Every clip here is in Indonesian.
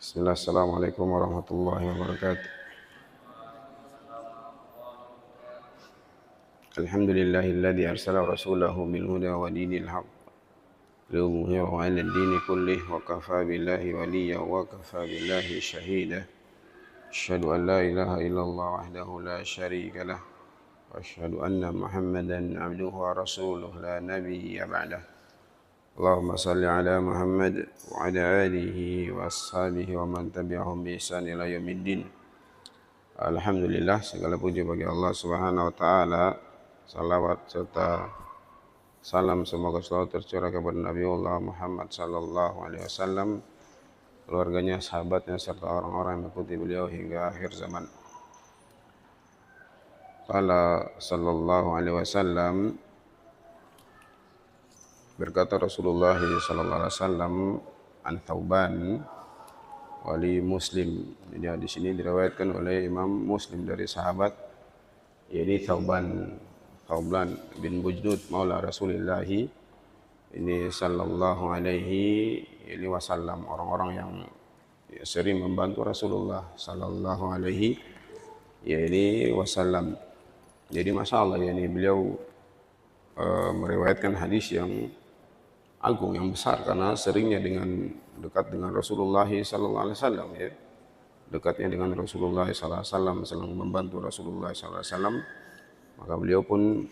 Bismillah, assalamualaikum warahmatullahi wabarakatuh. Alhamdulillahilladzi arsala rasulahu bil huda wa dinil haqq liyudhhirahu 'alad dini kullih wa kafa billahi waliyya wa kafa billahi shahida. Asyhadu an la ilaha illallah wahdahu la syarika lah wa asyhadu anna Muhammadan 'abduhu wa rasuluh la nabiyya ba'dah. Allahumma salli ala Muhammad wa ala alihi wa ashabihi wa man tabi'ahum bi ihsan ila yaumiddin. Alhamdulillah, segala puji bagi Allah Subhanahu wa taala. Salawat serta salam semoga selalu tercurah kepada Nabiullah Muhammad sallallahu alaihi wasallam, keluarganya, sahabatnya serta orang-orang yang mengikuti beliau hingga akhir zaman. Qala sallallahu alaihi wasallam, berkata Rasulullah sallallahu alaihi wasallam, an Thauban wali Muslim. Jadi di sini diriwayatkan oleh Imam Muslim dari sahabat, yaitu Thauban bin Bujnud maula Rasulullah ini sallallahu alaihi wasallam, orang-orang yang sering membantu Rasulullah sallallahu alaihi wasallam. Jadi masyaallah, yani beliau meriwayatkan hadis yang agung, yang besar, karena seringnya dekat dengan Rasulullah sallallahu alaihi wasallam, ya. Dekatnya dengan Rasulullah sallallahu alaihi wasallam, selalu membantu Rasulullah sallallahu alaihi wasallam. Maka beliau pun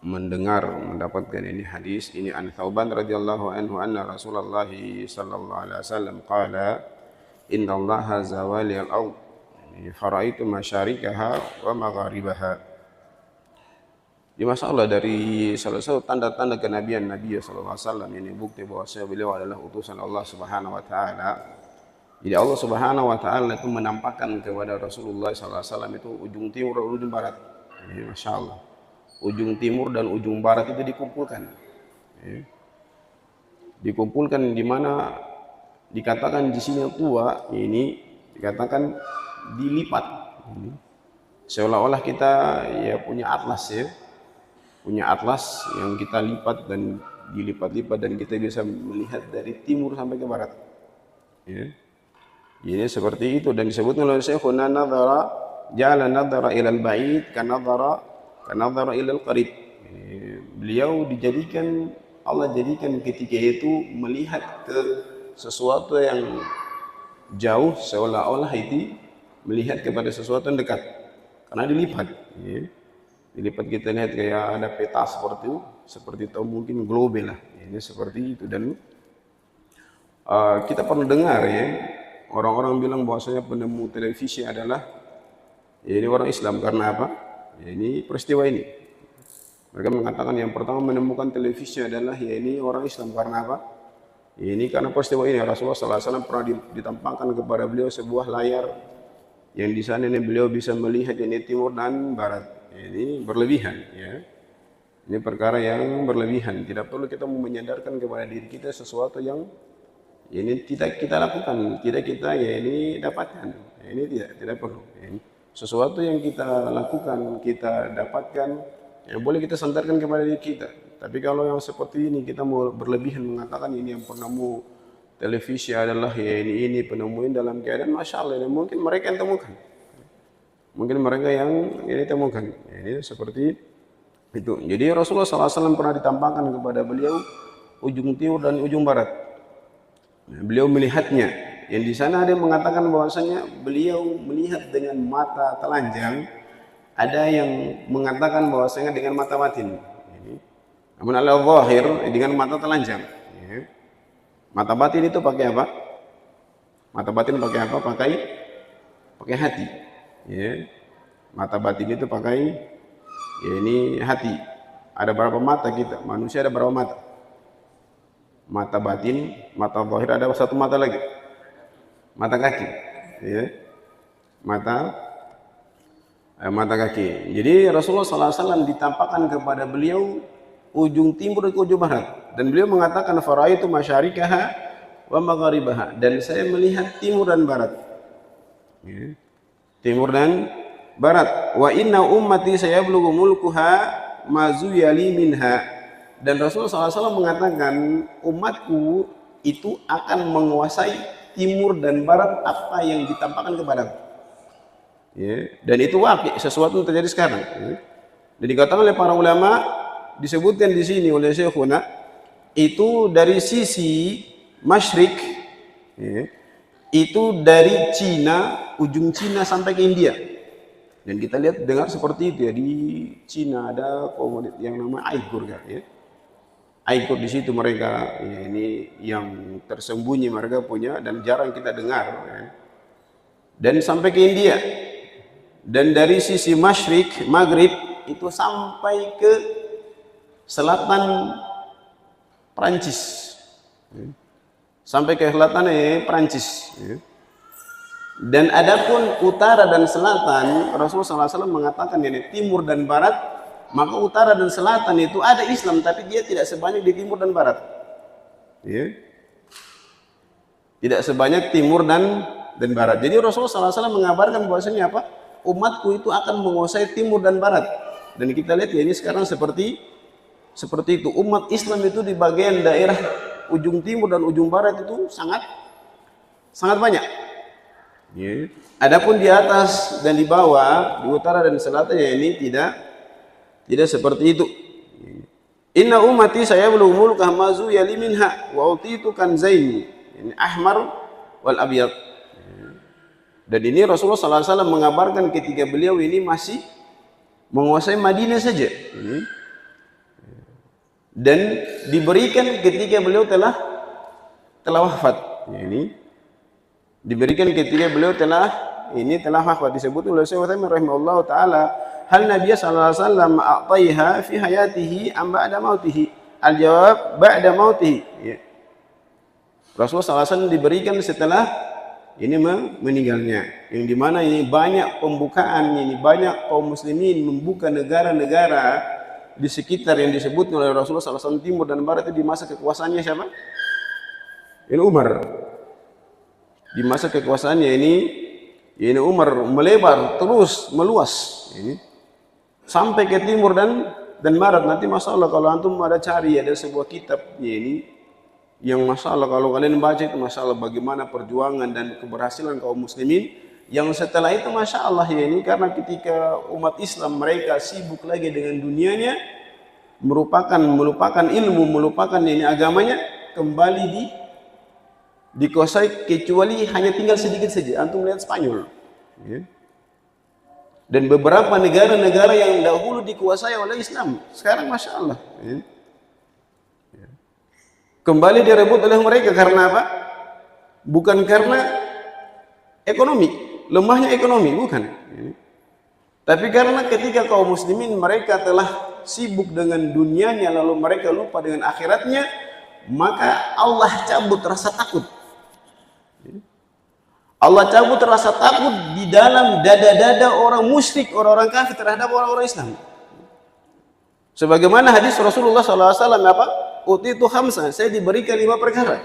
mendapatkan ini hadis ini an Thauban radhiyallahu anhu anna Rasulullah sallallahu alaihi wasallam qala innallaha zawali al-ard faraitu masyarikaha wa magharibaha. Di masalah dari salah satu tanda-tanda kenabian Nabi sallallahu alaihi wasallam, ini bukti bahwa beliau adalah utusan Allah Subhanahu wa taala. Jadi Allah Subhanahu wa taala itu menampakkan kepada Rasulullah sallallahu alaihi wasallam itu ujung timur dan ujung barat. Ini masyaallah. Ujung timur dan ujung barat itu dikumpulkan. Dikumpulkan di mana dikatakan di sini tua, ini dikatakan dilipat. Seolah-olah kita ya punya atlas, ya. Punya atlas yang kita lipat dan dilipat-lipat, dan kita bisa melihat dari timur sampai ke barat, ya. Jadi seperti itu, dan disebutkan oleh Syekhuna nadhara ja'ala nadhara ilal ba'id kanadhara ilal qarib. Beliau dijadikan, Allah jadikan ketika itu melihat ke sesuatu yang jauh seolah-olah itu melihat kepada sesuatu yang dekat, karena dilipat, ya. Dilipat, kita lihat kayak ada peta seperti itu, seperti itu mungkin global lah, ini seperti itu. Dan kita pernah dengar, ya, orang-orang bilang bahwasanya penemu televisi adalah ya ini orang Islam. Karena apa? Ya ini peristiwa ini, mereka mengatakan yang pertama menemukan televisi adalah ya ini orang Islam. Karena apa? Ya ini karena peristiwa ini Rasulullah SAW pernah ditampakkan kepada beliau sebuah layar yang di sana ini beliau bisa melihat ini timur dan barat. Ini berlebihan, ya. Ini perkara yang berlebihan. Tidak perlu kita menyadarkan kepada diri kita sesuatu yang ini tidak kita lakukan, tidak kita ya ini dapatkan. Ini tidak perlu. Ini sesuatu yang kita lakukan, kita dapatkan, yang boleh kita sandarkan kepada diri kita. Tapi kalau yang seperti ini kita mau berlebihan mengatakan ini yang penemu televisi adalah ya ini penemuin dalam keadaan masya Allah, mungkin mereka yang temukan. Mungkin mereka yang ini temukan. Ini seperti itu. Jadi Rasulullah SAW pernah ditampakkan kepada beliau ujung timur dan ujung barat. Beliau melihatnya. Yang di sana ada yang mengatakan bahwasanya beliau melihat dengan mata telanjang. Ada yang mengatakan bahwasanya dengan mata batin. Namun al-zahir dengan mata telanjang. Mata batin itu pakai apa? Mata batin pakai apa? Pakai hati. Ya, mata batin itu pakai ya ini hati. Ada berapa mata kita? Manusia ada berapa mata? Mata batin, mata zahir, ada satu mata lagi. Mata kaki. Ya. Mata kaki. Jadi Rasulullah SAW ditampakkan kepada beliau ujung timur dan ujung barat. Dan beliau mengatakan faraitu masyarikaha wa magharibaha. Dan saya melihat timur dan barat. Ya. Timur dan barat. Wa inna ummati sayablughu mulkuha ma zuyali minha. Dan Rasulullah SAW mengatakan umatku itu akan menguasai timur dan barat apa yang ditampakkan kepadaku. Ya, dan itu wakil sesuatu yang terjadi sekarang. Ya. Dan dikatakan oleh para ulama, disebutkan di sini oleh Syekhuna, itu dari sisi masyrik, ya, itu dari Cina, ujung Cina sampai ke India. Dan kita lihat dengar seperti itu ya, di Cina ada komoditas yang namanya Aigur kan, ya. Aigur di situ mereka, ya, ini yang tersembunyi mereka punya dan jarang kita dengar. Ya. Dan sampai ke India. Dan dari sisi masyrik, maghrib, itu sampai ke selatan Prancis. Sampai ke selatan Prancis. Dan adapun utara dan selatan, Rasulullah SAW mengatakan ini timur dan barat, maka utara dan selatan itu ada Islam, tapi dia tidak sebanyak di timur dan barat. Tidak sebanyak timur dan barat. Jadi Rasulullah SAW mengabarkan bahwasanya apa? Umatku itu akan menguasai timur dan barat. Dan kita lihat ya ini sekarang seperti itu. Umat Islam itu di bagian daerah ujung timur dan ujung barat itu sangat banyak. Ya. Adapun di atas dan di bawah, di utara dan selatan ya ini tidak seperti itu. Inna ummati sayablughul kahmazu yali minha wa utitu kanzaini, ini ahmar wal abyad. Dan ini Rasulullah SAW mengabarkan ketika beliau ini masih menguasai Madinah saja. Dan diberikan ketika beliau telah wafat. Ini diberikan ketika beliau telah wafat. Disebut oleh Syekh Utsaimin rahimahullah taala, hal Nabi sallallahu alaihi wasallam a'taiha fi hayatihi am ba'da mautihi? Al-jawab ba'da mautihi. Rasulullah SAW diberikan setelah ini meninggalnya, yang dimana ini banyak pembukaan, ini banyak kaum muslimin membuka negara-negara di sekitar yang disebut oleh Rasulullah SAW timur dan barat itu di masa kekuasaannya siapa? Ini Umar. Di masa kekuasaannya ini Umar melebar terus meluas ini sampai ke timur dan barat. Nanti masalah kalau antum ada cari ada sebuah kitab ini yang masalah kalau kalian baca itu masalah bagaimana perjuangan dan keberhasilan kaum muslimin yang setelah itu masya Allah ya ini karena ketika umat Islam mereka sibuk lagi dengan dunianya melupakan ilmu, melupakan ini agamanya, kembali dikuasai kecuali hanya tinggal sedikit saja. Antum lihat Spanyol ya. Dan beberapa negara-negara yang dahulu dikuasai oleh Islam sekarang masya Allah ya. Kembali direbut oleh mereka karena apa? Bukan karena ekonomi, lemahnya ekonomi, bukan. Tapi karena ketika kaum muslimin mereka telah sibuk dengan dunianya lalu mereka lupa dengan akhiratnya, maka Allah cabut rasa takut. Allah cabut rasa takut di dalam dada-dada orang musyrik, orang-orang kafir terhadap orang-orang Islam. Sebagaimana hadis Rasulullah SAW apa? Utitu khamsa, saya diberikan 5 perkara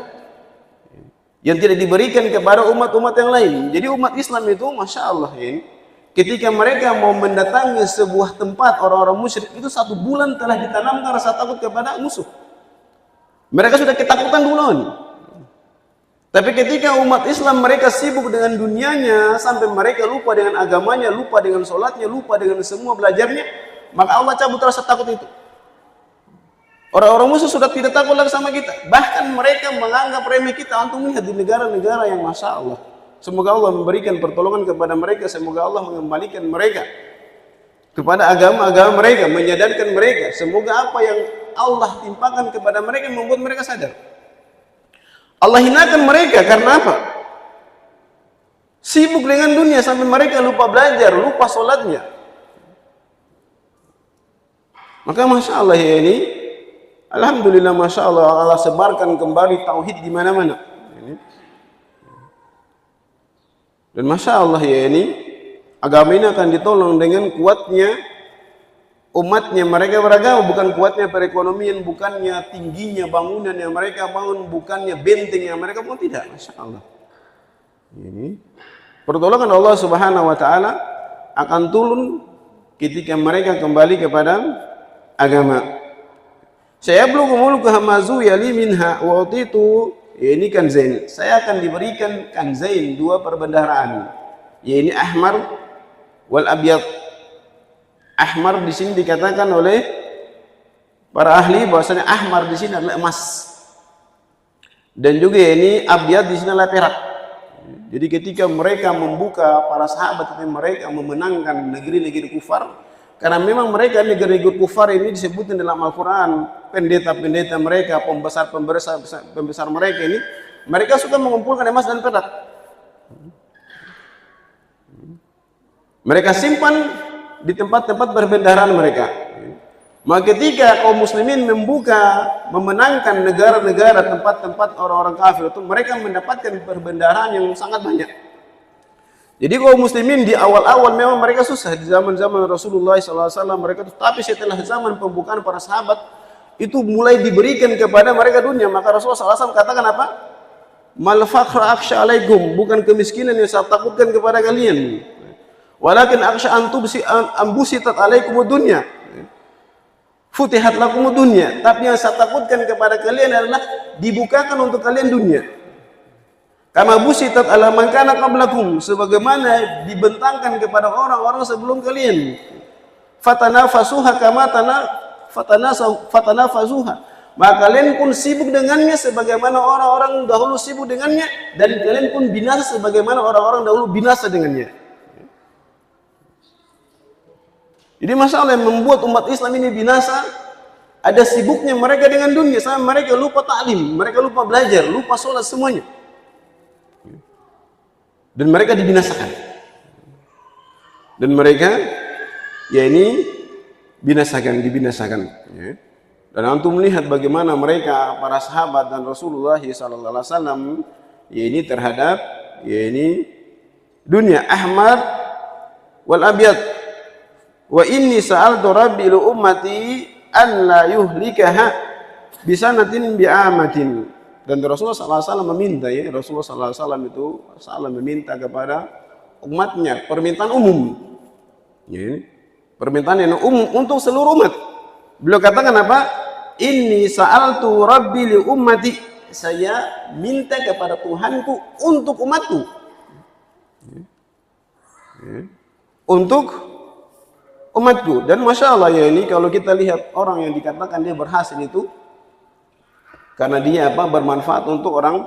yang tidak diberikan kepada umat-umat yang lain. Jadi umat Islam itu masya Allah ini, ketika mereka mau mendatangi sebuah tempat orang-orang musyrik itu 1 bulan telah ditanamkan rasa takut kepada musuh. Mereka sudah ketakutan duluan. Tapi ketika umat Islam mereka sibuk dengan dunianya sampai mereka lupa dengan agamanya, lupa dengan sholatnya, lupa dengan semua belajarnya, maka Allah cabut rasa takut itu. Orang-orang musuh sudah tidak takut lagi sama kita. Bahkan mereka menganggap remeh kita. Antum lihat di negara-negara yang masya Allah. Semoga Allah memberikan pertolongan kepada mereka. Semoga Allah mengembalikan mereka kepada agama-agama mereka, menyadarkan mereka. Semoga apa yang Allah timpakan kepada mereka membuat mereka sadar. Allah hinakan mereka karena apa? Sibuk dengan dunia sampai mereka lupa belajar, lupa sholatnya. Maka masya Allah ya ini, alhamdulillah masya Allah Allah sebarkan kembali tauhid di mana-mana. Dan masya Allah ya ini agama ini akan ditolong dengan kuatnya umatnya mereka beragama, bukan kuatnya perekonomian, bukannya tingginya bangunan yang mereka bangun, bukannya benteng yang mereka bangun, tidak. Masya Allah. Ini pertolongan Allah Subhanahu Wa Taala akan turun ketika mereka kembali kepada agama. Saya belum mulku hamazu yali minha wa utitu ya ini kanzain, saya akan diberikan kanzain, dua perbendaharaan, ya ini ahmar wal abyad. Ahmar di sini dikatakan oleh para ahli bahwasanya ahmar di sini adalah emas, dan juga ini abyad di sini adalah perak. Jadi ketika mereka membuka, para sahabat itu mereka memenangkan negeri-negeri kufar, karena memang mereka negeri-negeri kufar ini disebutkan dalam Al-Quran, pendeta-pendeta mereka, pembesar mereka ini, mereka suka mengumpulkan emas dan perak. Mereka simpan di tempat-tempat perbendaharaan mereka. Maka ketika kaum muslimin membuka, memenangkan negara-negara, tempat-tempat orang-orang kafir itu, mereka mendapatkan perbendaharaan yang sangat banyak. Jadi kaum muslimin di awal-awal memang mereka susah di zaman-zaman Rasulullah SAW mereka, tapi setelah zaman pembukaan para sahabat itu mulai diberikan kepada mereka dunia. Maka Rasulullah SAW katakan apa? Mal fakhra akhsha alaikum, bukan kemiskinan yang saya takutkan kepada kalian, walakin akhsha ambusitat alaikum dunya futihat lakum dunya, tapi yang saya takutkan kepada kalian adalah dibukakan untuk kalian dunia. Kama busitat ala man kana qablakum, sebagaimana dibentangkan kepada orang-orang sebelum kalian. Fatanafasuha kama fatanafasuha, maka kalian pun sibuk dengannya sebagaimana orang-orang dahulu sibuk dengannya, dan kalian pun binasa sebagaimana orang-orang dahulu binasa dengannya. Jadi masalah yang membuat umat Islam ini binasa, ada sibuknya mereka dengan dunia, sampai mereka lupa ta'lim, mereka lupa belajar, lupa sholat semuanya. Dan mereka dibinasakan. Dan mereka, ya ini, dibinasakan. Ya. Dan antum melihat bagaimana mereka, para sahabat dan Rasulullah SAW, ya ini terhadap, ya ini, dunia, ahmar wal abyad. Wa inni sa'altu rabbi li ummati an la yuhlikaha bisanatin bi'amatin. Dan Rasulullah SAW meminta, ya, Rasulullah SAW itu meminta kepada umatnya permintaan umum, ya, permintaan yang umum untuk seluruh umat. Beliau katakan apa? Inni sa'altu rabbi li ummati, saya minta kepada Tuhanku untuk umatku, ya, untuk umatku. Dan masya Allah, ya ini kalau kita lihat orang yang dikatakan dia berhasil itu karena dia apa, bermanfaat untuk orang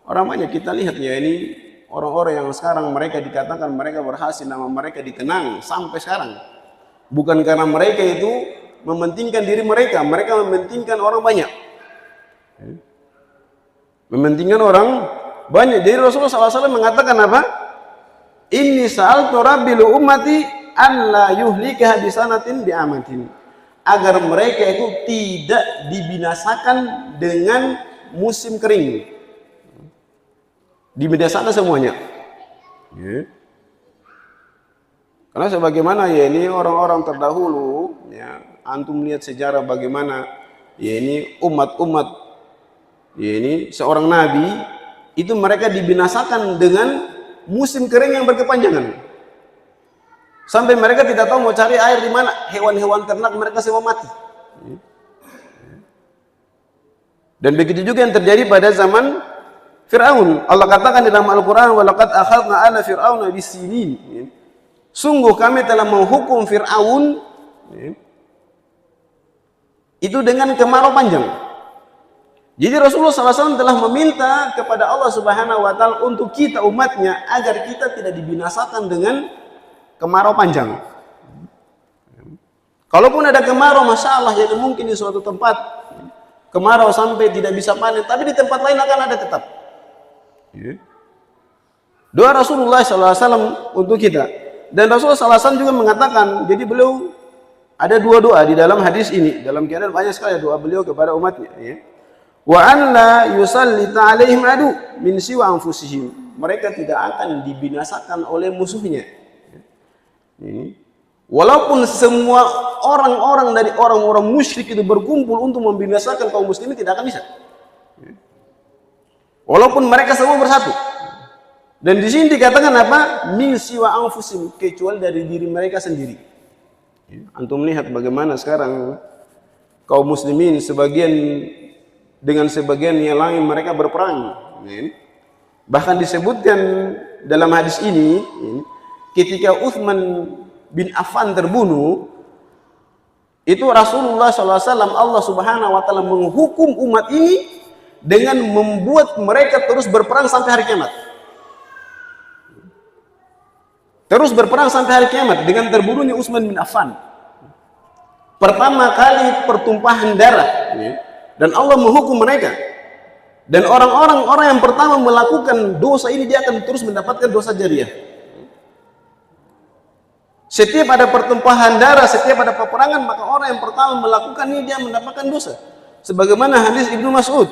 banyak. Kita lihat, ya ini orang-orang yang sekarang mereka dikatakan mereka berhasil, nama mereka dikenang sampai sekarang, bukan karena mereka itu mementingkan diri mereka, mereka mementingkan orang banyak, mementingkan orang banyak. Jadi Rasulullah SAW mengatakan apa? Inni sa'altu rabbi li ummati an la yuhlikaha bisanatin bi'amatin, agar mereka itu tidak dibinasakan dengan musim kering, dibinasakan semuanya, ya. Karena sebagaimana, ya ini orang-orang terdahulu, ya, antum lihat sejarah bagaimana, ya ini umat-umat, ya ini seorang nabi itu mereka dibinasakan dengan musim kering yang berkepanjangan. Sampai mereka tidak tahu mau cari air di mana, hewan-hewan ternak mereka semua mati. Dan begitu juga yang terjadi pada zaman Fir'aun. Allah katakan di dalam Al-Quran, walaqad akhadna ala fir'auna bisinin. Sungguh kami telah menghukum Fir'aun itu dengan kemarau panjang. Jadi Rasulullah SAW telah meminta kepada Allah Subhanahu Wa Taala untuk kita umatnya agar kita tidak dibinasakan dengan kemarau panjang. Kalaupun ada kemarau, masalah, jadi mungkin di suatu tempat kemarau sampai tidak bisa panen, tapi di tempat lain akan ada tetap. Doa Rasulullah SAW untuk kita. Dan Rasulullah SAW juga mengatakan, jadi beliau ada dua doa di dalam hadis ini, dalam keadaan banyak sekali doa beliau kepada umatnya, ya. Wa an la yusallita alaihim adu min siwa anfusihim, mereka tidak akan dibinasakan oleh musuhnya. Ini, walaupun semua orang-orang dari orang-orang musyrik itu berkumpul untuk membinasakan kaum muslimin, tidak akan bisa. Walaupun mereka semua bersatu. Dan di sini dikatakan apa? Min siwa anfusim, kecuali dari diri mereka sendiri. Antum melihat bagaimana sekarang kaum muslimin sebagian dengan sebagian yang lain mereka berperang. Bahkan disebutkan dalam hadis ini, ketika Utsman bin Affan terbunuh, itu Rasulullah SAW, Allah Subhanahu wa Ta'ala menghukum umat ini dengan membuat mereka terus berperang sampai hari kiamat. Terus berperang sampai hari kiamat dengan terbunuhnya Utsman bin Affan. Pertama kali pertumpahan darah, dan Allah menghukum mereka. Dan orang yang pertama melakukan dosa ini, dia akan terus mendapatkan dosa jariah. Setiap ada pertumpahan darah, setiap ada peperangan, maka orang yang pertama melakukan ini dia mendapatkan dosa. Sebagaimana hadis Ibnu Mas'ud,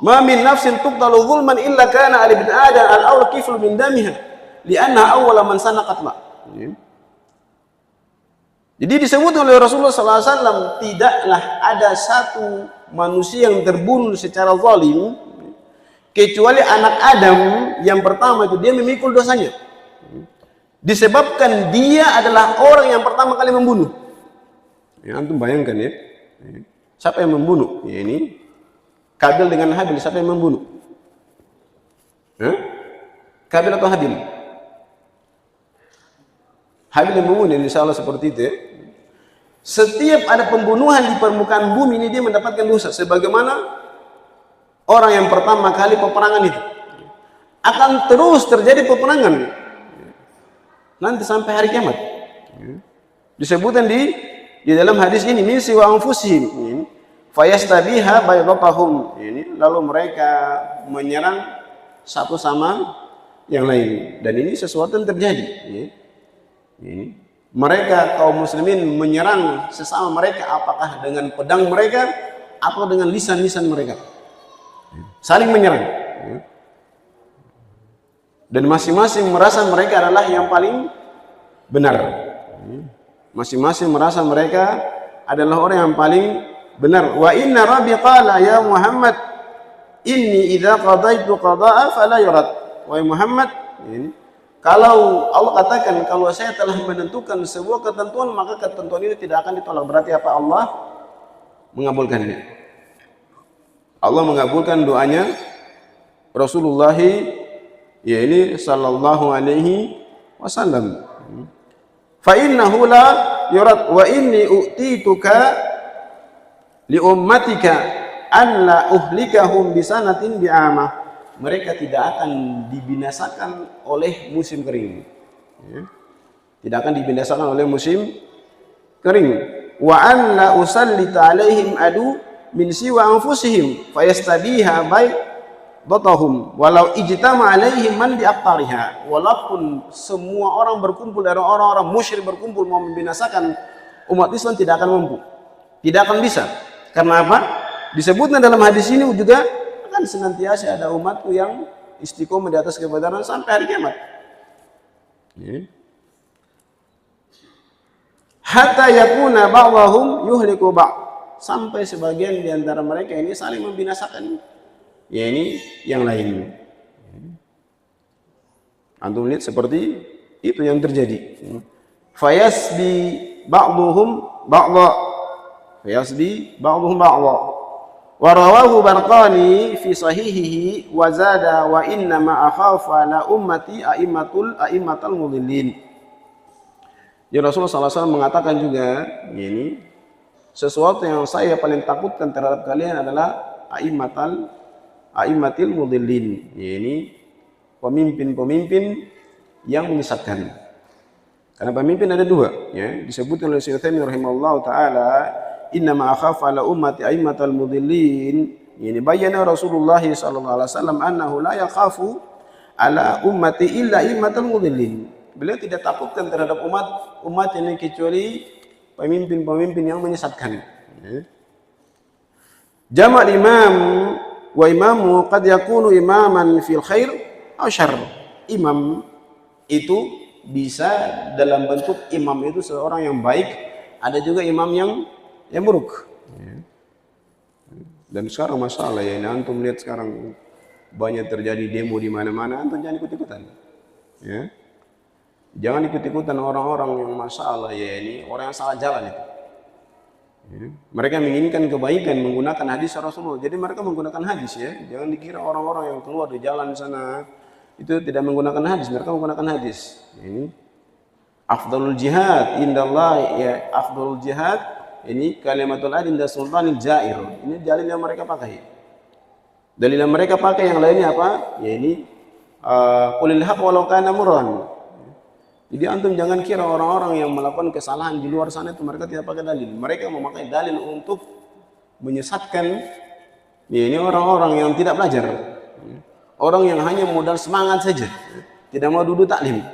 "Ma min nafsin tuqtalu zulman illa kana ali bin adam al-awwal kiflu min damiha, li'anna awwala man sana qatla." Jadi disebut oleh Rasulullah SAW, tidaklah ada satu manusia yang terbunuh secara zalim kecuali anak Adam yang pertama itu dia memikul dosanya. Disebabkan dia adalah orang yang pertama kali membunuh. Ya, antum bayangkan ya. Siapa yang membunuh? Ya, ini Kabil dengan Habil, siapa yang membunuh? Kabil atau Habil? Habil yang membunuh, insya Allah seperti itu ya. Setiap ada pembunuhan di permukaan bumi ini dia mendapatkan dosa. Sebagaimana orang yang pertama kali peperangan itu. Akan terus terjadi peperangan nanti sampai hari kiamat. Disebutkan di dalam hadis ini, min siwa anfusihim fayastabiha baydatahum. Ini lalu mereka menyerang satu sama yang lain, dan ini sesuatu yang terjadi. Ini mereka kaum muslimin menyerang sesama mereka, apakah dengan pedang mereka atau dengan lisan-lisan mereka, saling menyerang. Dan masing-masing merasa mereka adalah yang paling benar. Masing-masing merasa mereka adalah orang yang paling benar. Wa inna rabbi qala ya Muhammad inni idza qadaitu qada'a fala yurad. Wahai Muhammad, kalau Allah katakan kalau saya telah menentukan sebuah ketentuan, maka ketentuan ini tidak akan ditolak. Berarti apa? Allah mengabulkannya. Allah mengabulkan doanya Rasulullah ya ini sallallahu alaihi wasallam. Fa innahu la yurad wa inni u'tituka li ummatika an la uhlikahum bisanatin bi'amah. Mereka tidak akan dibinasakan oleh musim kering. Tidak akan dibinasakan oleh musim kering. Wa an la usallita alaihim adu min siwa anfusihim fayastabiha batahum walau ijtama alaihim man biaqtariha. Walaupun semua orang berkumpul, dari orang-orang musyrik berkumpul mau membinasakan umat Islam, tidak akan mampu, tidak akan bisa. Karena apa? Disebutnya dalam hadis ini juga akan senantiasa ada umatku yang istiqomah di atas kebenaran sampai hari kiamat. Hatta yakuna ba'dahum yuhliku ba'd, sampai sebagian di antara mereka ini saling membinasakan ya ini yang lain. Antum lihat seperti itu yang terjadi. Fayasbi ba'dhum ba'dha, fayasbi ba'dhum ba'dha. Wa rawahu Barqani fi sahihihi wa zada wa inna ma akhafa la ummati a'immatul mudillin. Ya, Rasulullah SAW mengatakan juga ini sesuatu yang saya paling takutkan terhadap kalian adalah a'immatul mudillin, ini pemimpin-pemimpin yang menyesatkan. Karena pemimpin ada dua, ya. Disebut oleh Syekh Utsaimin rahimahullah taala, inna ma akhafa ala ummati a'immatul mudillin. Ini bayana Rasulullah sallallahu alaihi wasallam annahu la yakhafu ala ummati illa a'immatul mudillin. Beliau tidak takutkan terhadap umat ini kecuali pemimpin-pemimpin yang menyesatkan. Jama' imam wa imamu qad yakunu imaman fil khair aw syarr. Imam itu bisa dalam bentuk imam itu seorang yang baik, ada juga imam yang buruk. Dan sekarang masalah ya, ini antum lihat sekarang banyak terjadi demo di mana-mana, antum jangan ikut-ikutan. Ya. Jangan ikut-ikutan orang-orang yang masalah ya, ini orang yang salah jalan itu. Ya. Mereka menginginkan kebaikan menggunakan hadis Rasulullah. Jadi mereka menggunakan hadis ya. Jangan dikira orang-orang yang keluar di jalan sana itu tidak menggunakan hadis. Mereka menggunakan hadis. Ini afdalul jihad indallah ya, afdalul jihad ini kalimatul adil dan sultanil jair. Ini dalil yang mereka pakai. Dalil yang mereka pakai yang lainnya apa? Ya ini qulil haq walau kana murran. Jadi antum jangan kira orang-orang yang melakukan kesalahan di luar sana itu mereka tidak pakai dalil. Mereka memakai dalil untuk menyesatkan ya ini orang-orang yang tidak belajar. Orang yang hanya modal semangat saja, tidak mau duduk taklim.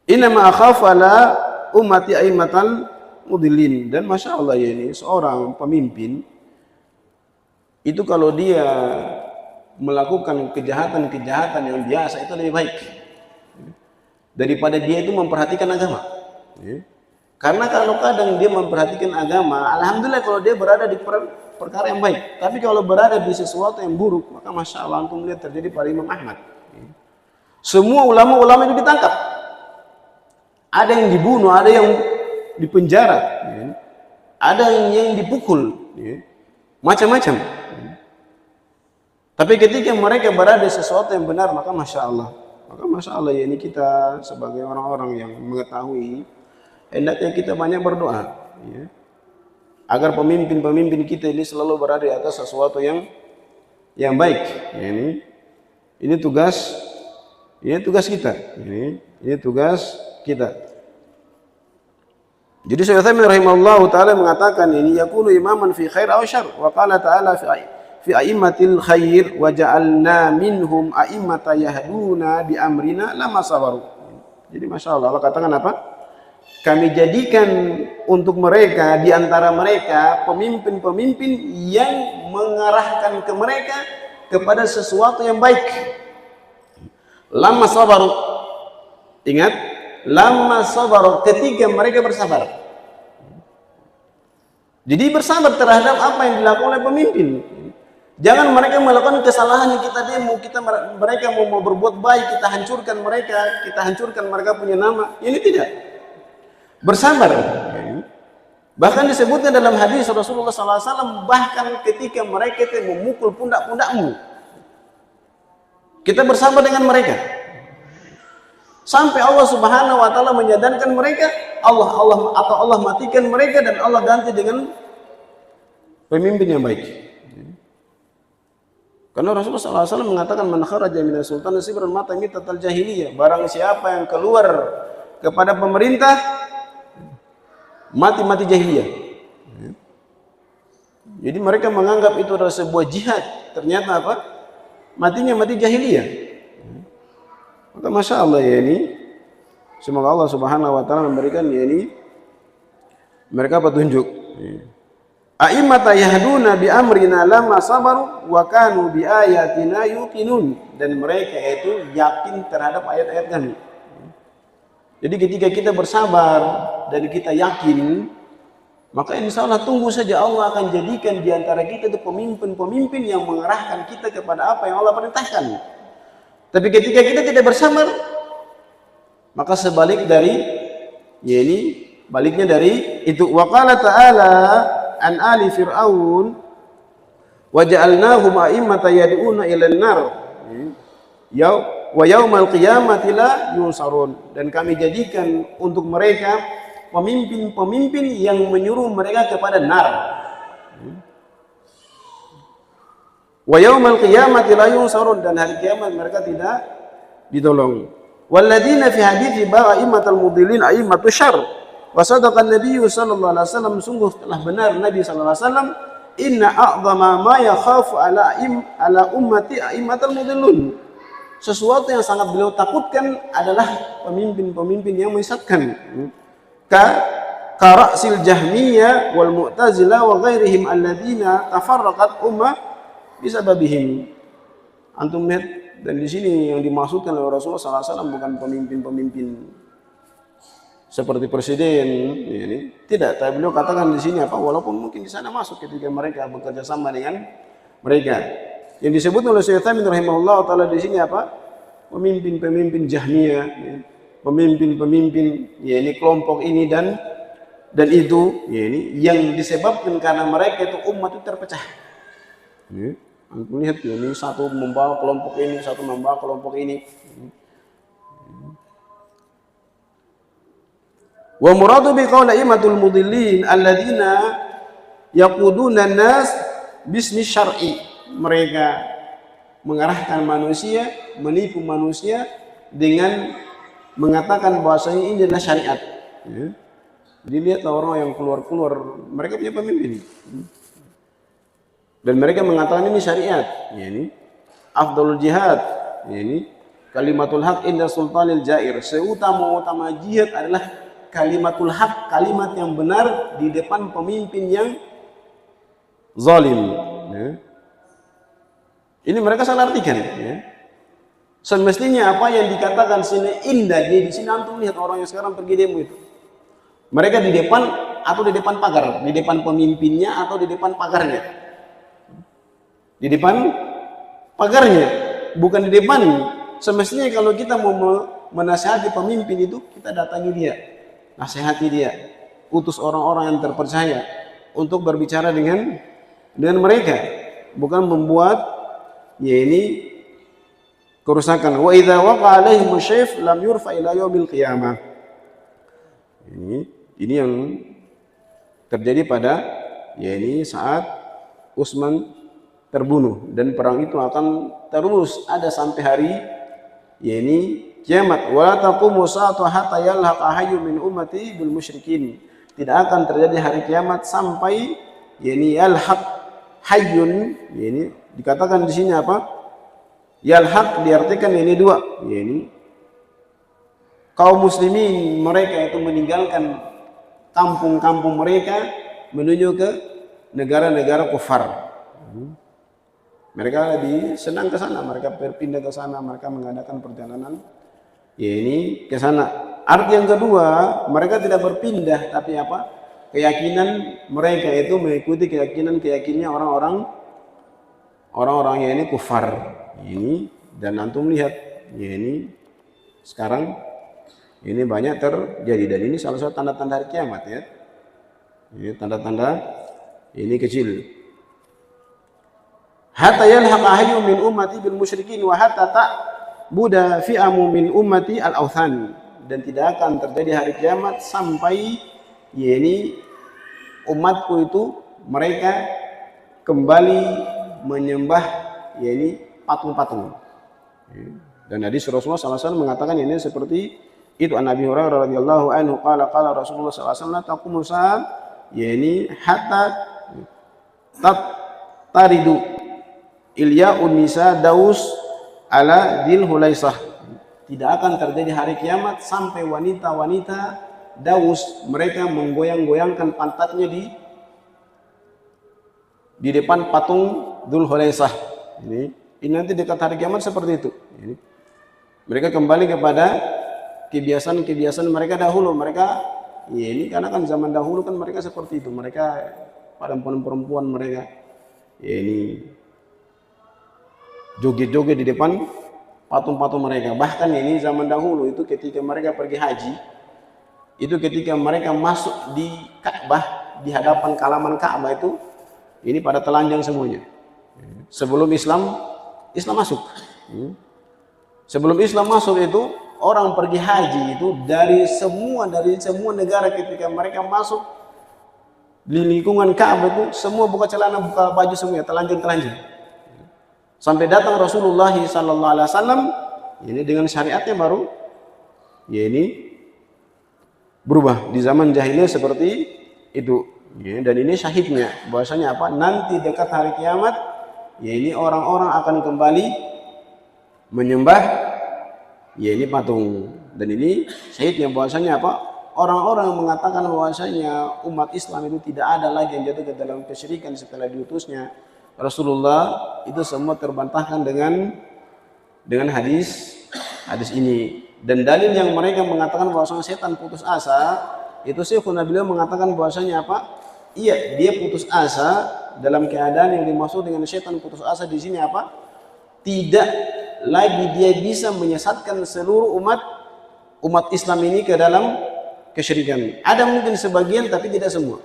Inama akhafu ala ummati aimatal mudillin. Dan masya Allah ya ini seorang pemimpin itu kalau dia melakukan kejahatan-kejahatan yang biasa itu lebih baik daripada dia itu memperhatikan agama. Karena kalau kadang dia memperhatikan agama, alhamdulillah kalau dia berada di perkara yang baik. Tapi kalau berada di sesuatu yang buruk, maka masya Allah antum lihat terjadi pada Imam Ahmad. Semua ulama-ulama itu ditangkap. Ada yang dibunuh, ada yang dipenjara, ada yang dipukul, macam-macam. Tapi ketika mereka berada di sesuatu yang benar, maka masya Allah ya ini kita sebagai orang-orang yang mengetahui, hendaknya kita banyak berdoa, ya, agar pemimpin-pemimpin kita ini selalu berada di atas sesuatu yang baik. Ya, ini tugas kita. Ini tugas kita. Jadi Syekh Utsaimin rahimahullahu taala mengatakan ini yakunu imaman fi khair aw syarr wa qala ta'ala fi a'immatil khair wa ja'alna minhum a'immata yahduna bi amrina lama sabaru. Jadi masya Allah Allah katakan apa? Kami jadikan untuk mereka di antara mereka pemimpin-pemimpin yang mengarahkan ke mereka kepada sesuatu yang baik. Lama sabaru. Ingat, lama sabar ketika mereka bersabar. Jadi bersabar terhadap apa yang dilakukan oleh pemimpin. Jangan mereka melakukan kesalahan yang kita demo, mereka mau berbuat baik, kita hancurkan mereka punya nama. Ini tidak. Bersabar. Bahkan disebutnya dalam hadis Rasulullah SAW, bahkan ketika mereka itu memukul pundak-pundakmu, kita bersabar dengan mereka. Sampai Allah Subhanahu wa taala menyadarkan mereka, Allah matikan mereka dan Allah ganti dengan pemimpin yang baik. Karena Rasulullah SAW mengatakan man kharaja minas sultan sibran mata mitatal jahiliyah. Barang siapa yang keluar kepada pemerintah mati jahiliyah. Jadi mereka menganggap itu adalah sebuah jihad. Ternyata apa? Matinya mati jahiliyah. Maka masya Allah ya ini, semoga Allah Subhanahu wa taala memberikan ya ini mereka petunjuk. A'immata yahduna bi amrina lama sabaru wa kanu bi ayatina yuqinun. Dan mereka itu yakin terhadap ayat-ayat kami. Jadi ketika kita bersabar dan kita yakin, maka insya Allah tunggu saja Allah akan jadikan di antara kita itu pemimpin-pemimpin yang mengarahkan kita kepada apa yang Allah perintahkan. Tapi ketika kita tidak bersabar, maka sebalik dari ya ini baliknya dari itu. Wa qala ta'ala an ali fir'aun wa ja'alnahum a'immatan yad'una ilal nar wa yaumal qiyamati la yunsarun. Dan kami jadikan untuk mereka pemimpin-pemimpin yang menyuruh mereka kepada nar. Wa yaumal qiyamati la yunsarun. Dan hari kiamat mereka tidak ditolong. Walladzina fi hadithi ba'a immatal mudillin a'immatu syarr. Wa sadaqa an-nabiy sallallahu alaihi wasallam, sungguh telah benar Nabi sallallahu alaihi wasallam, inna a'dhama ma yakhafu ala ummati a'immatal mudillun. Sesuatu yang sangat beliau takutkan adalah pemimpin-pemimpin yang menyesatkan. Ka ra'sil jahmiyah wal mu'tazilah wa ghairihim alladzina tafarraqat ummah bisababihim. Antum lihat, dan di sini yang dimaksudkan oleh Rasulullah SAW bukan pemimpin-pemimpin seperti presiden ini, tidak. Tapi beliau katakan di sini apa? Walaupun mungkin di sana masuk ketika mereka bekerja sama dengan mereka. Yang disebut oleh Syekh Utsaimin rahimahullah taala di sini apa? Pemimpin-pemimpin Jahmiyah, ya. pemimpin-pemimpin, ya ini kelompok ini dan itu, ya ini yang disebabkan karena mereka itu umat itu terpecah. Ya, antum lihat ya, ini satu membawa kelompok ini, satu membawa kelompok ini. Wa muradu bi qawli imatul mudillin alladzina yaquduna an-nas bismi syar'i. Mereka mengarahkan manusia, menipu manusia dengan mengatakan bahwasanya ini adalah syariat. Ya. Jadi lihatlah orang yang keluar, mereka punya pemimpin. Dan mereka mengatakan ini syariat, ya ini afdalul jihad, ya ini kalimatul haq inda sultanil jair. Seutama-utama jihad adalah kalimatul haq, kalimat yang benar di depan pemimpin yang zalim. Ya. Ini mereka salah artikan. Ya. Semestinya apa yang dikatakan sini indah, di sini antum lihat orang yang sekarang pergi demo itu. Mereka di depan atau di depan pagar, di depan pemimpinnya atau di depan pagarnya. Di depan pagarnya, bukan di depan. Semestinya kalau kita mau menasihati pemimpin itu, kita datangi dia, nasihati dia, utus orang-orang yang terpercaya untuk berbicara dengan mereka, bukan membuat ya ini kerusakan. Wa idza waqa alaihim syayf lam yurfa ila yaumil qiyamah. Ini yang terjadi pada ya ini saat Utsman terbunuh, dan perang itu akan terus ada sampai hari ya ini kiamat. Wala taqumu sa'atu hatta yalhaqa hayyun min ummati bil musyrikin. Tidak akan terjadi hari kiamat sampai ya ini yalhaq hayyun, ya ini dikatakan di sini apa? Yalhaq diartikan ini dua, ya ini kaum muslimin mereka itu meninggalkan kampung-kampung mereka menuju ke negara-negara kufar. Mereka lebih senang ke sana, mereka berpindah ke sana, mereka mengadakan perjalanan ya ini ke sana. Arti yang kedua, mereka tidak berpindah, tapi apa? Keyakinan mereka itu mengikuti keyakinannya orang-orang yang ini kufar. Ini dan antum lihat ya ini sekarang ini banyak terjadi, dan ini salah satu tanda-tanda hari kiamat ya. Ini tanda-tanda ini kecil. Hatta yalhaqa hayyun min ummati bil musyrikin wa hatta ta'buda fi'amu min ummati al authan. Dan tidak akan terjadi hari kiamat sampai ya ini umatku itu mereka kembali menyembah ya ini patung-patung. Dan hadis Rasulullah SAW mengatakan ini seperti itu. An Abi Hurairah radhiyallahu anhu qala Rasulullah SAW taqumu sa'at ya ini hatta taridu Ilya Unisa Daus ala Dil Hulaisah. Tidak akan terjadi hari kiamat sampai wanita-wanita Daus mereka menggoyang-goyangkan pantatnya di depan patung Dzul Hulaisah. Ini nanti dekat hari kiamat seperti itu. Mereka kembali kepada kebiasaan mereka dahulu. Mereka ya ini karena kan zaman dahulu kan mereka seperti itu. Mereka perempuan mereka ya ini joget-joget di depan patung-patung mereka. Bahkan ini zaman dahulu itu ketika mereka pergi haji, itu ketika mereka masuk di Ka'bah, di hadapan halaman Ka'bah itu, ini pada telanjang semuanya. Sebelum Islam masuk. Sebelum Islam masuk itu, orang pergi haji itu dari semua negara ketika mereka masuk di lingkungan Ka'bah itu, semua buka celana, buka baju semuanya, telanjang. Sampai datang Rasulullah SAW, ini dengan syariatnya baru, ya ini berubah. Di zaman jahiliyah seperti itu. Ya, dan ini syahidnya, bahwasanya apa? Nanti dekat hari kiamat, ya ini orang-orang akan kembali menyembah, ya ini patung. Dan ini syahidnya, bahwasanya apa? Orang-orang mengatakan bahwasanya umat Islam itu tidak ada lagi yang jatuh ke dalam kesyirikan setelah diutusnya Rasulullah, itu semua terbantahkan dengan hadis ini. Dan dalil yang mereka mengatakan bahwasanya setan putus asa, itu Syekhuna beliau mengatakan bahwasanya apa? Iya, dia putus asa dalam keadaan yang dimaksud dengan setan putus asa di sini apa? Tidak lagi dia bisa menyesatkan seluruh umat umat Islam ini ke dalam kesyirikan. Ada mungkin sebagian tapi tidak semua.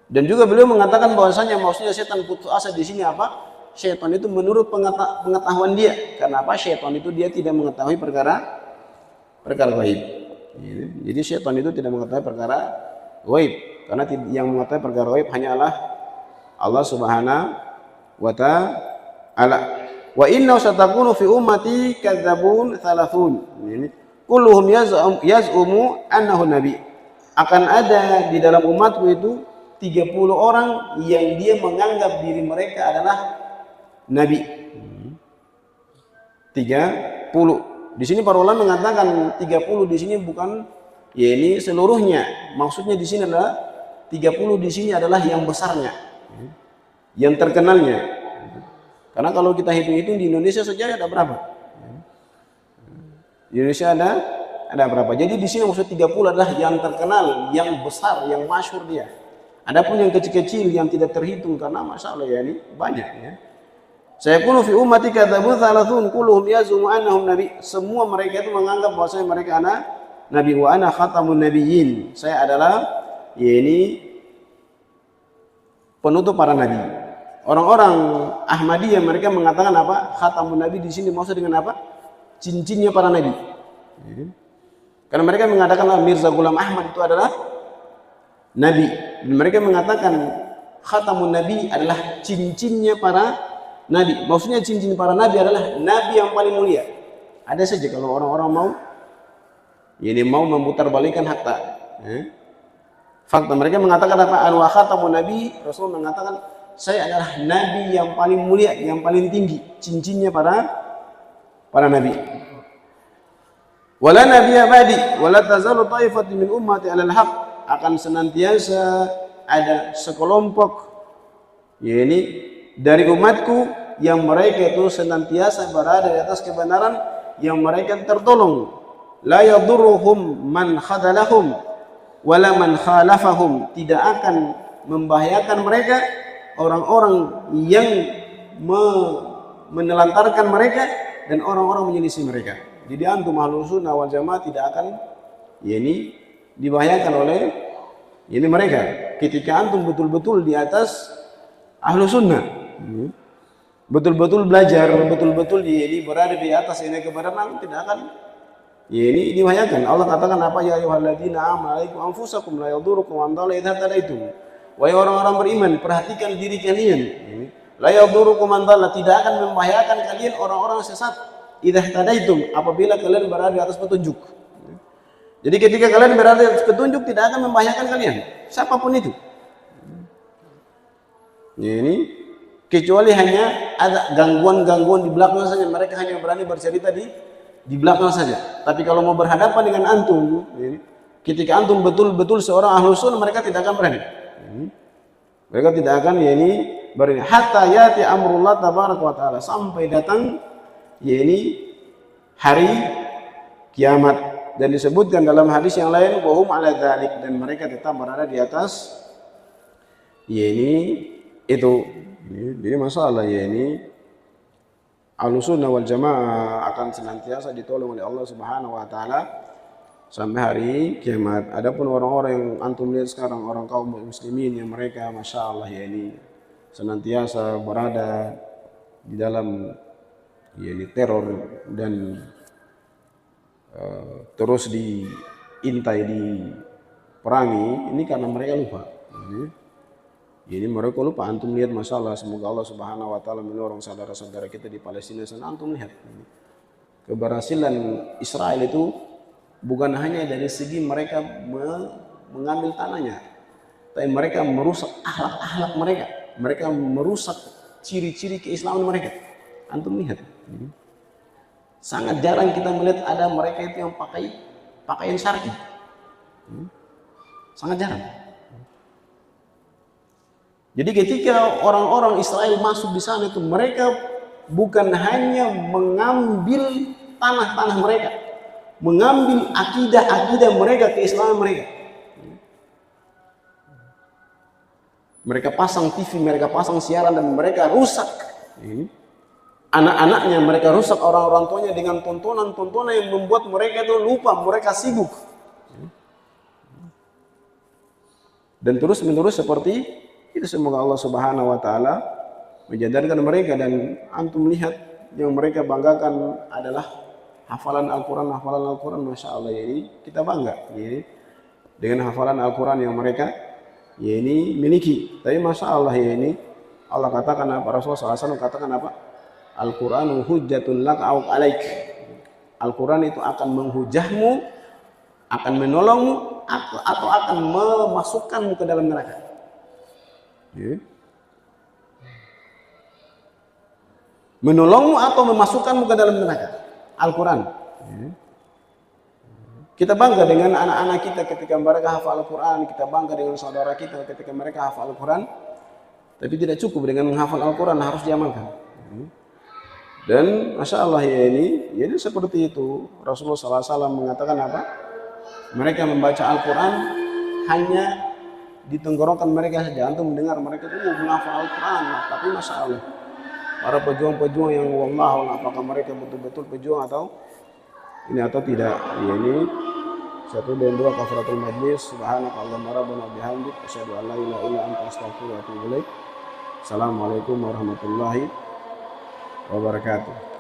Dan juga beliau mengatakan bahwasanya maksudnya setan putus asa di sini apa? Syaitan itu menurut pengetahuan dia. Karena apa? Syaitan itu dia tidak mengetahui perkara gaib. Jadi syaitan itu tidak mengetahui perkara gaib. Karena yang mengetahui perkara gaib hanyalah Allah Subhanahu wa ta'ala. Wa inna satakunu fi ummati kadzabun thalathun. Ini kulluhum yaz'umu annahu nabi. Akan ada di dalam umatku itu 30 orang yang dia menganggap diri mereka adalah nabi. 30. Di sini para ulama mengatakan 30 di sini bukan ya ini seluruhnya. Maksudnya di sini adalah 30 di sini adalah yang besarnya. Yang terkenalnya. Karena kalau kita hitung-hitung di Indonesia saja ada berapa? Di Indonesia ada berapa? Jadi di sini maksud 30 adalah yang terkenal, yang besar, yang masyhur dia. Adapun yang kecil-kecil yang tidak terhitung karena masalah ya ini banyak ya. Saya kunu fi ummati kadzabun thalathun kulluhum yazumu annahum nabi. Semua mereka itu menganggap bahwasanya mereka anak nabi wa ana khatamun nabiyyin. Saya adalah ya ini penutup para nabi. Orang-orang Ahmadiyah mereka mengatakan apa? Khatamun Nabi di sini maksud dengan apa? Cincinnya para nabi. Karena mereka mengatakan Mirza Ghulam Ahmad itu adalah nabi. Dan mereka mengatakan Khatamun Nabi adalah cincinnya para nabi. Maksudnya cincin para nabi adalah nabi yang paling mulia. Ada saja kalau orang-orang mau memutarbalikkan fakta. Fakta mereka mengatakan apa? Wa khatamun Nabi, Rasul mengatakan saya adalah nabi yang paling mulia, yang paling tinggi, cincinnya para nabi. Wala nabiyya ba'di, wala tazalu ta'ifatun min ummati 'alal haqq. Akan senantiasa ada sekelompok yakni dari umatku yang mereka itu senantiasa berada di atas kebenaran, yang mereka tertolong. La yadurruhum man khadalahum wala man khalafahum. Tidak akan membahayakan mereka orang-orang yang menelantarkan mereka dan orang-orang menyelisih mereka. Jadi antum Ahlus Sunnah wal Jamaah tidak akan yakni dibahayakan oleh ini mereka ketika antum betul-betul di atas Ahlus Sunnah. Betul-betul belajar, betul-betul ini berada di atas ini kebenaran, tidak akan ini dibahayakan. Allah katakan apa? Ya ayyuhalladzina amanu alaikum anfusakum la yadurukum man dhalla idza tadaitum. Wahai orang-orang beriman, perhatikan diri kalian. La yadurukum man dhalla, tidak akan membahayakan kalian orang-orang sesat. Idza tadaitum, apabila kalian berada di atas petunjuk. Jadi ketika kalian berada di atas petunjuk tidak akan membahayakan kalian, siapapun itu. Ini kecuali hanya ada gangguan-gangguan di belakang saja, mereka hanya berani bercerita di belakang saja. Tapi kalau mau berhadapan dengan antum, ketika antum betul-betul seorang Ahlus Sunnah, mereka tidak akan berani. Mereka tidak akan berani hatta yati amrullah tabaraka wa taala, sampai datang hari kiamat. Dan disebutkan dalam hadis yang lain wahum ala dzalik, dan mereka tetap berada di atas itu. Jadi masalah Ahlus Sunnah wal Jamaah akan senantiasa ditolong oleh Allah Subhanahu wa taala sampai hari kiamat. Adapun orang-orang yang antum lihat sekarang, orang kaum muslimin yang mereka Masya Allah senantiasa berada di dalam teror dan terus diintai, diperangi, ini karena mereka lupa. Jadi mereka lupa. Antum lihat masalah, semoga Allah Subhanahu wa taala menolong saudara-saudara kita di Palestina sana. Antum lihat keberhasilan Israel itu bukan hanya dari segi mereka mengambil tanahnya, tapi mereka merusak akhlak-akhlak mereka. Mereka merusak ciri-ciri keislaman mereka. Antum lihat. Sangat jarang kita melihat ada mereka itu yang pakai pakaian syar'i. Sangat jarang. Jadi ketika orang-orang Israel masuk di sana itu, mereka bukan hanya mengambil tanah-tanah mereka, mengambil akidah-akidah mereka, keislaman mereka. Mereka pasang TV, mereka pasang siaran, dan mereka rusak anak-anaknya, mereka rusak orang-orang tuanya dengan tontonan-tontonan yang membuat mereka itu lupa, mereka sibuk. Dan terus-menerus seperti itu. Semoga Allah Subhanahu wa taala menjadarkan mereka, dan antum lihat yang mereka banggakan adalah hafalan Al-Quran, Masya Allah, ini kita bangga ini dengan hafalan Al-Quran yang mereka ini miliki. Tapi Masya Allah ini Allah katakan apa, Rasulullah SAW katakan apa, Al-Quranu hujjatun lak au alaik. Al-Quran itu akan menghujahmu, akan menolongmu, atau akan memasukkanmu ke dalam neraka. Menolongmu atau memasukkanmu ke dalam neraka. Al-Quran. Kita bangga dengan anak-anak kita ketika mereka hafal Al-Quran, kita bangga dengan saudara kita ketika mereka hafal Al-Quran. Tapi tidak cukup dengan menghafal Al-Quran, harus diamalkan. Dan Masya Allah ya ini seperti itu. Rasulullah SAW mengatakan apa? Mereka membaca Al-Quran hanya di tenggorokan mereka saja. Antum mendengar mereka itu menghafal Al-Quran, tapi Masya Allah, para pejuang-pejuang yang wallahu apakah mereka betul-betul pejuang atau tidak. Ya, ini 1 dan 2 kafaratul majlis. Subhanakallahumma rabbana bihamdik asyhadu an la ilaha illa anta astaghfiruka wa atubu ilaik. Assalamualaikum warahmatullahi wabarakatuh.